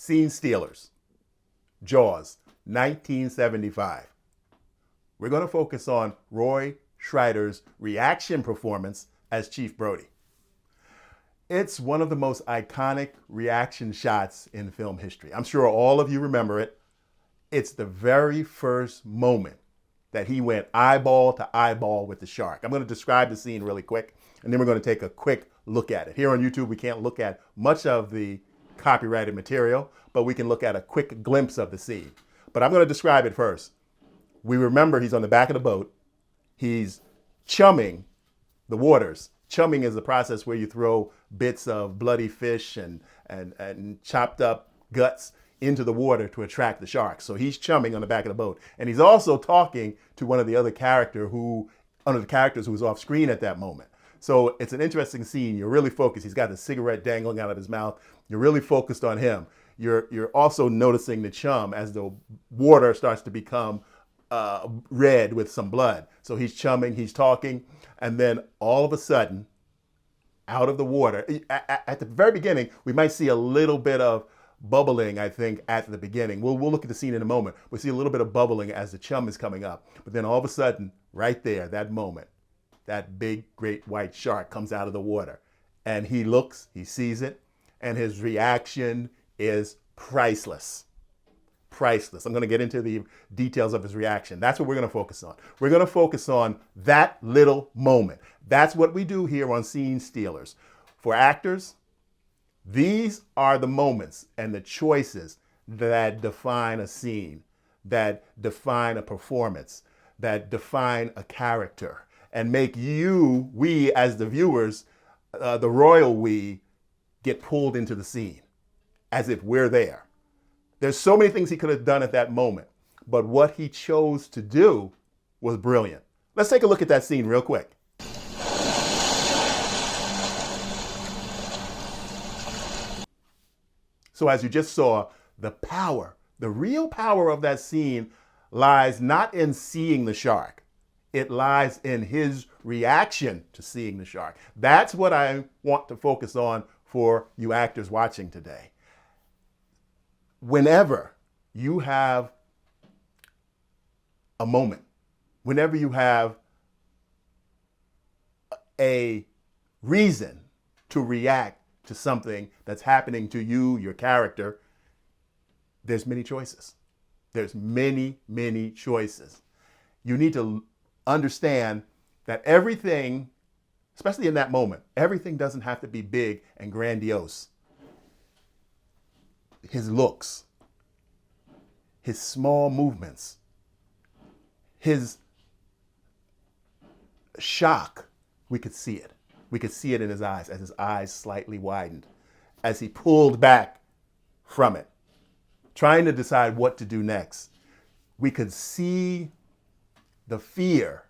Scene Stealers, Jaws, 1975. We're going to focus on Roy Scheider's reaction performance as Chief Brody. It's one of the most iconic reaction shots in film history. I'm sure all of you remember it. It's the very first moment that he went eyeball to eyeball with the shark. I'm going to describe the scene really quick, and then we're going to take a quick look at it. Here on YouTube, we can't look at much of the copyrighted material, but we can look at a quick glimpse of the scene. But I'm going to describe it first. We remember he's on the back of the boat. He's chumming the waters. Chumming is the process where you throw bits of bloody fish and chopped up guts into the water to attract the sharks. So he's chumming on the back of the boat. And he's also talking to one of the other characters who was off screen at that moment. So it's an interesting scene. You're really focused. He's got the cigarette dangling out of his mouth. You're really focused on him. You're also noticing the chum as the water starts to become red with some blood. So he's chumming, he's talking, and then all of a sudden, out of the water, at the very beginning, we might see a little bit of bubbling, I think, at the beginning. We'll look at the scene in a moment. We'll see a little bit of bubbling as the chum is coming up. But then all of a sudden, right there, that moment, that big, great white shark comes out of the water. And he looks, he sees it, and his reaction is priceless. Priceless. I'm going to get into the details of his reaction. That's what we're going to focus on. We're going to focus on that little moment. That's what we do here on Scene Stealers. For actors, these are the moments and the choices that define a scene, that define a performance, that define a character, and make we as the viewers, the royal we, get pulled into the scene as if we're there. There's so many things he could have done at that moment, but what he chose to do was brilliant. Let's take a look at that scene real quick. So as you just saw, the power, the real power of that scene lies not in seeing the shark. It lies in his reaction to seeing the shark. That's what I want to focus on for you actors watching today. Whenever you have a moment, whenever you have a reason to react to something that's happening to you, your character, there's many choices. There's many, many choices. You need to understand that everything, especially in that moment, everything doesn't have to be big and grandiose. His looks, his small movements, his shock, we could see it. We could see it in his eyes, as his eyes slightly widened, as he pulled back from it, trying to decide what to do next. We could see the fear.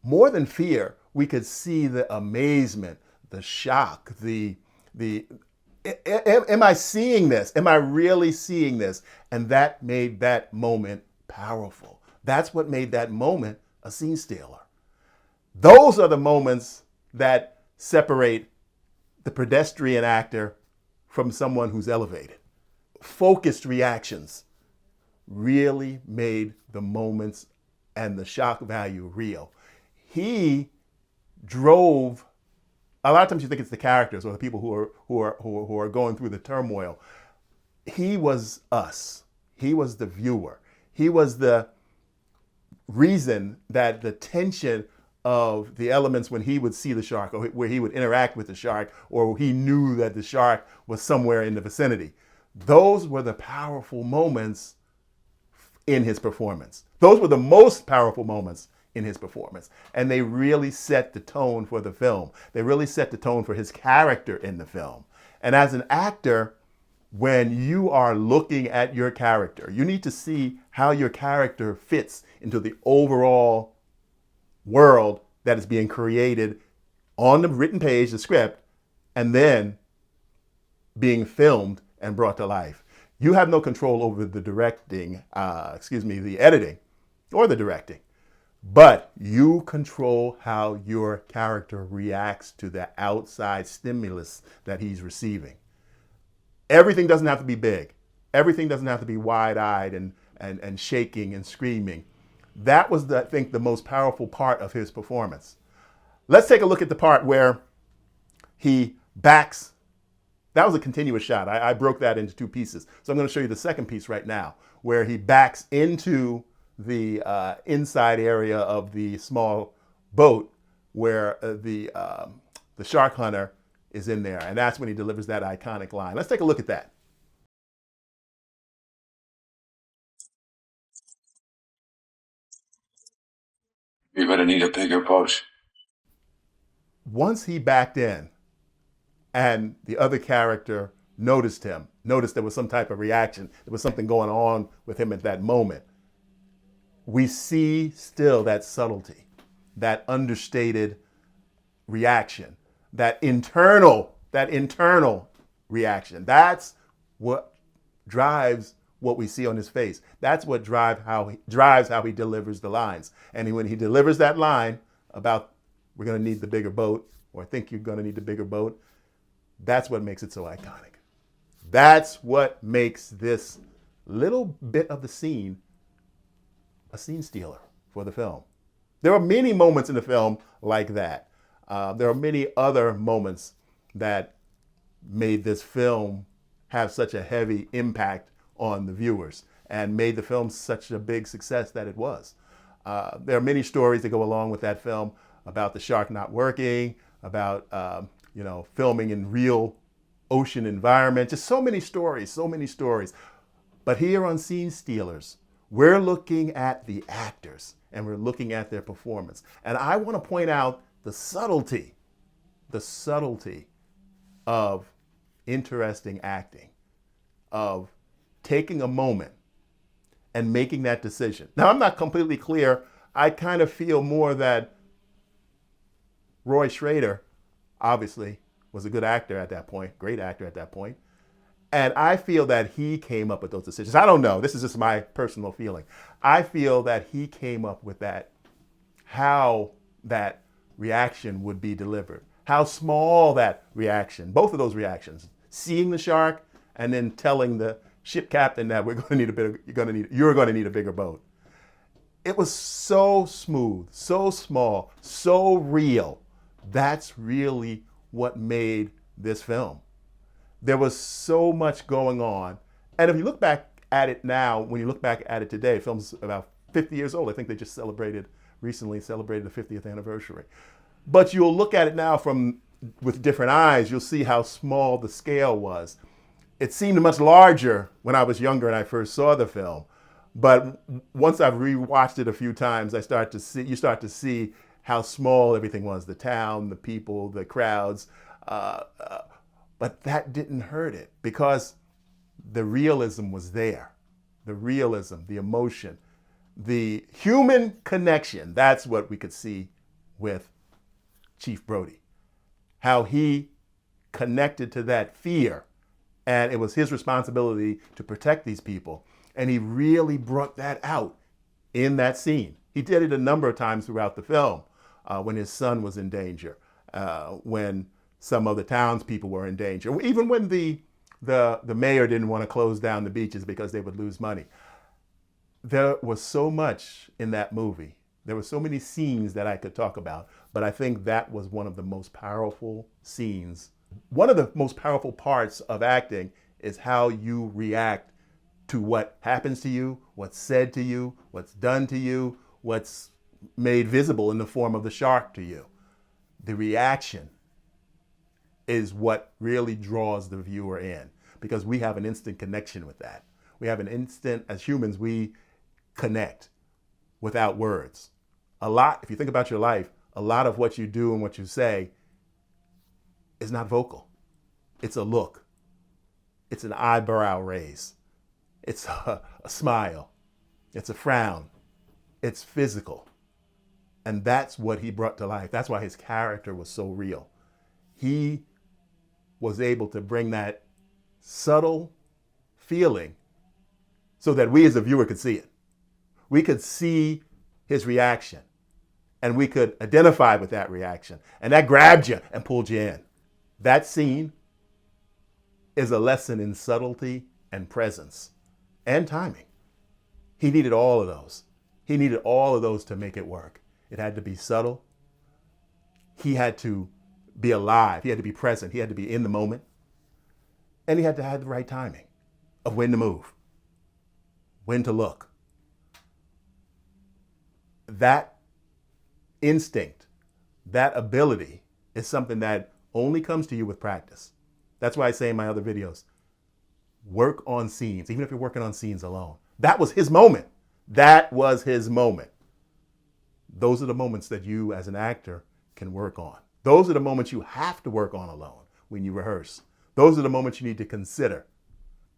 More than fear, we could see the amazement, the shock, am I seeing this? Am I really seeing this? And that made that moment powerful. That's what made that moment a scene stealer. Those are the moments that separate the pedestrian actor from someone who's elevated. Focused reactions really made the moments and the shock value real. He drove. A lot of times you think it's the characters or the people who are going through the turmoil. He was us. He was the viewer. He was the reason that the tension of the elements when he would see the shark, or where he would interact with the shark, or he knew that the shark was somewhere in the vicinity. Those were the powerful moments in his performance. Those were the most powerful moments in his performance. And they really set the tone for the film. They really set the tone for his character in the film. And as an actor, when you are looking at your character, you need to see how your character fits into the overall world that is being created on the written page, the script, and then being filmed and brought to life. You have no control over the the editing or the directing, but you control how your character reacts to the outside stimulus that he's receiving. Everything doesn't have to be big. Everything doesn't have to be wide-eyed and shaking and screaming. That was, I think, the most powerful part of his performance. Let's take a look at the part where he backs. That was a continuous shot. I broke that into two pieces. So I'm going to show you the second piece right now, where he backs into the inside area of the small boat where the shark hunter is in there. And that's when he delivers that iconic line. Let's take a look at that. You're gonna need a bigger boat. Once he backed in and the other character noticed him, noticed there was some type of reaction, there was something going on with him at that moment, we see still that subtlety, that understated reaction, that internal reaction. That's what drives what we see on his face. That's what drives how he delivers the lines. And when he delivers that line about we're going to need the bigger boat, or I think you're going to need the bigger boat, that's what makes it so iconic. That's what makes this little bit of the scene a scene stealer for the film. There are many moments in the film like that. There are many other moments that made this film have such a heavy impact on the viewers and made the film such a big success that it was. There are many stories that go along with that film about the shark not working, about filming in real ocean environment. Just so many stories. But here on Scene Stealers, we're looking at the actors and we're looking at their performance. And I want to point out the subtlety of interesting acting, of taking a moment and making that decision. Now, I'm not completely clear. I kind of feel more that Roy Scheider, obviously, was a good actor at that point, great actor at that point. And I feel that he came up with those decisions. I don't know. This is just my personal feeling. I feel that he came up with that, how that reaction would be delivered, how small that reaction, both of those reactions, seeing the shark and then telling the ship captain that you're going to need a bigger boat. It was so smooth, so small, so real. That's really what made this film. There was so much going on. And if you look back at it now, when you look back at it today, the film's about 50 years old. I think they just recently celebrated the 50th anniversary. But you'll look at it now with different eyes. You'll see how small the scale was. It seemed much larger when I was younger and I first saw the film. But once I've rewatched it a few times, you start to see how small everything was, the town, the people, the crowds. But that didn't hurt it because the realism was there. The realism, the emotion, the human connection. That's what we could see with Chief Brody. How he connected to that fear. And it was his responsibility to protect these people. And he really brought that out in that scene. He did it a number of times throughout the film, when his son was in danger, when some of the townspeople were in danger, even when the mayor didn't want to close down the beaches because they would lose money. There was so much in that movie. There were so many scenes that I could talk about, but I think that was one of the most powerful scenes. One of the most powerful parts of acting is how you react to what happens to you, what's said to you, what's done to you, what's made visible in the form of the shark to you. The reaction is what really draws the viewer in because we have an instant connection with that. We have an instant, as humans, we connect without words. If you think about your life, a lot of what you do and what you say is not vocal. It's a look. It's an eyebrow raise. It's a smile. It's a frown. It's physical. And that's what he brought to life. That's why his character was so real. He was able to bring that subtle feeling so that we as a viewer could see it. We could see his reaction and we could identify with that reaction. And that grabbed you and pulled you in. That scene is a lesson in subtlety and presence and timing. He needed all of those. He needed all of those to make it work. It had to be subtle. He had to be alive. He had to be present. He had to be in the moment. And he had to have the right timing of when to move, when to look. That instinct, that ability is something that only comes to you with practice. That's why I say in my other videos, work on scenes, even if you're working on scenes alone. That was his moment. That was his moment. Those are the moments that you as an actor can work on. Those are the moments you have to work on alone when you rehearse. Those are the moments you need to consider.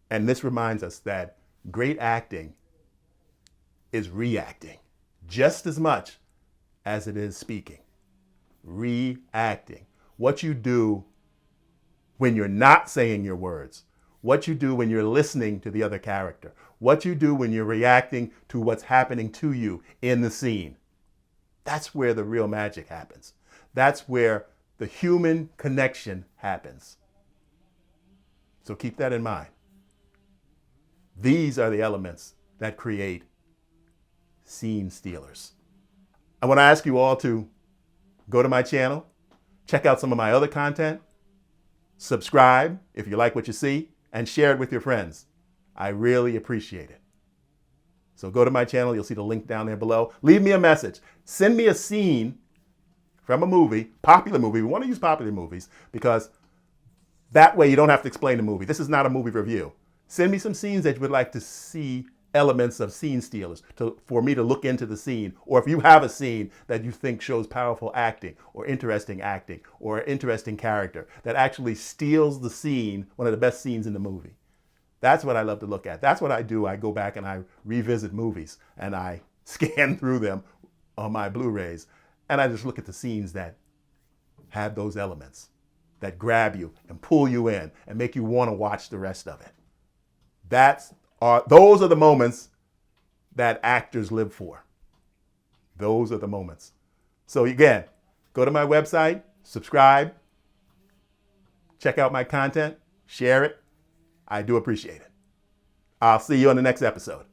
And this reminds us that great acting is reacting just as much as it is speaking. Reacting. What you do when you're not saying your words. What you do when you're listening to the other character. What you do when you're reacting to what's happening to you in the scene. That's where the real magic happens. That's where the human connection happens. So keep that in mind. These are the elements that create scene stealers. I want to ask you all to go to my channel, check out some of my other content, subscribe if you like what you see, and share it with your friends. I really appreciate it. So go to my channel, you'll see the link down there below. Leave me a message. Send me a scene from a movie, popular movie. We want to use popular movies because that way you don't have to explain the movie. This is not a movie review. Send me some scenes that you would like to see elements of scene stealers for me to look into the scene. Or if you have a scene that you think shows powerful acting or an interesting character that actually steals the scene, one of the best scenes in the movie. That's what I love to look at. That's what I do. I go back and I revisit movies and I scan through them on my Blu-rays. And I just look at the scenes that have those elements that grab you and pull you in and make you want to watch the rest of it. Those are the moments that actors live for. Those are the moments. So again, go to my website, subscribe, check out my content, share it. I do appreciate it. I'll see you on the next episode.